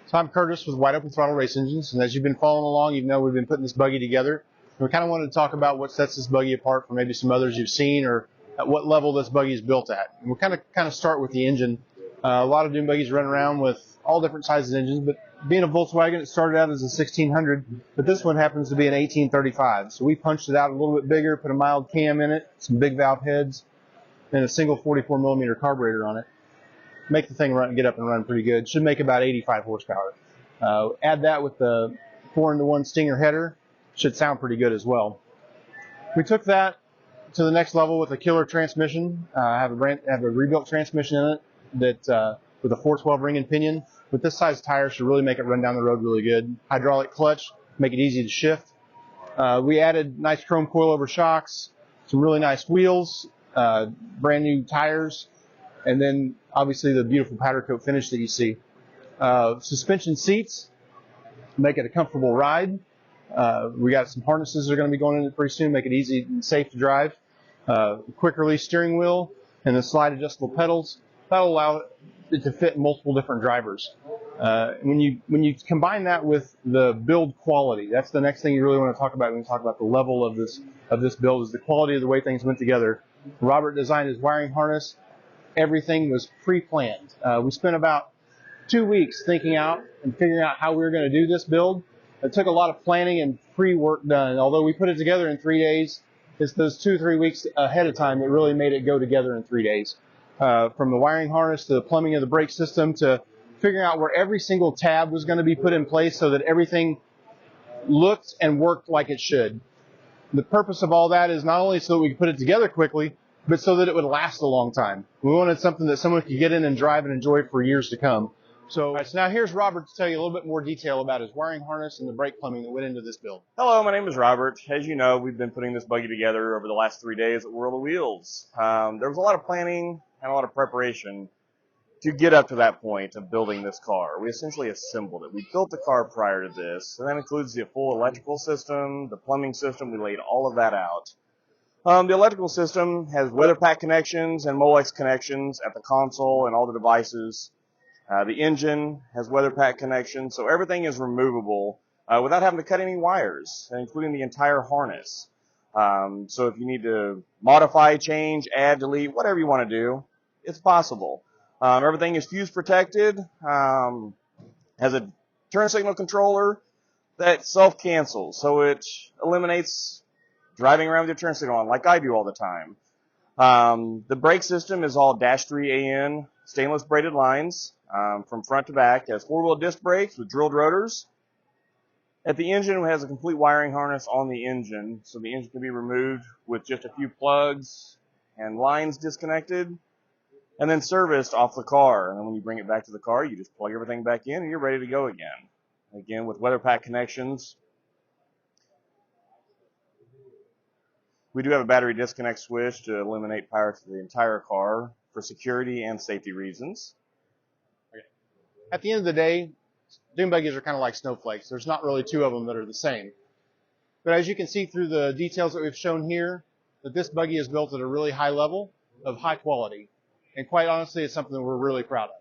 So I'm Curtis with Wide Open Throttle Race Engines, and as you've been following along, you know we've been putting this buggy together. We kind of wanted to talk about what sets this buggy apart from maybe some others you've seen, or at what level this buggy is built at. And we'll kind of start with the engine. A lot of dune buggies run around with all different sizes engines, but being a Volkswagen, it started out as a 1600, but this one happens to be an 1835. So we punched it out a little bit bigger, put a mild cam in it, some big valve heads, and a single 44 millimeter carburetor on it. Make the thing run, get up and run pretty good. Should make about 85 horsepower. Add that with the 4-into-1 Stinger header, should sound pretty good as well. We took that to the next level with a killer transmission. Have a rebuilt transmission in it that with a 412 ring and pinion. With this size tire, should really make it run down the road really good. Hydraulic clutch, make it easy to shift. We added nice chrome coilover shocks, some really nice wheels, brand new tires, and then obviously the beautiful powder coat finish that you see. Suspension seats make it a comfortable ride. We got some harnesses that are going to be going in it pretty soon, make it easy and safe to drive. Quick release steering wheel and the slide adjustable pedals. That'll allow it to fit multiple different drivers. When you combine that with the build quality, that's the next thing you really want to talk about when you talk about the level of this build, is the quality of the way things went together. Robert designed his wiring harness. Everything was pre-planned. We spent about 2 weeks thinking out and figuring out how we were going to do this build. It took a lot of planning and pre-work done. Although we put it together in 3 days, it's those 2 or 3 weeks ahead of time that really made it go together in 3 days. From the wiring harness to the plumbing of the brake system to figuring out where every single tab was going to be put in place so that everything looked and worked like it should. The purpose of all that is not only so that we could put it together quickly, but so that it would last a long time. We wanted something that someone could get in and drive and enjoy for years to come. So now here's Robert to tell you a little bit more detail about his wiring harness and the brake plumbing that went into this build. Hello, my name is Robert. As you know, we've been putting this buggy together over the last 3 days at World of Wheels. There was a lot of planning and a lot of preparation to get up to that point of building this car. We essentially assembled it. We built the car prior to this, and that includes the full electrical system, the plumbing system. We laid all of that out. The electrical system has weather pack connections and Molex connections at the console and all the devices. The engine has weather pack connections, so everything is removable without having to cut any wires, including the entire harness. So if you need to modify, change, add, delete, whatever you want to do, it's possible. Everything is fuse protected, has a turn signal controller that self-cancels, so it eliminates driving around with your turn signal on like I do all the time. The brake system is all -3 AN stainless braided lines from front to back. It has 4-wheel disc brakes with drilled rotors. At the engine, it has a complete wiring harness on the engine, so the engine can be removed with just a few plugs and lines disconnected, and then serviced off the car. And then when you bring it back to the car, you just plug everything back in and you're ready to go again. Again, with weather pack connections. We do have a battery disconnect switch to eliminate power to the entire car for security and safety reasons. Okay. At the end of the day, dune buggies are kind of like snowflakes. There's not really two of them that are the same. But as you can see through the details that we've shown here, that this buggy is built at a really high level of high quality. And quite honestly, it's something that we're really proud of.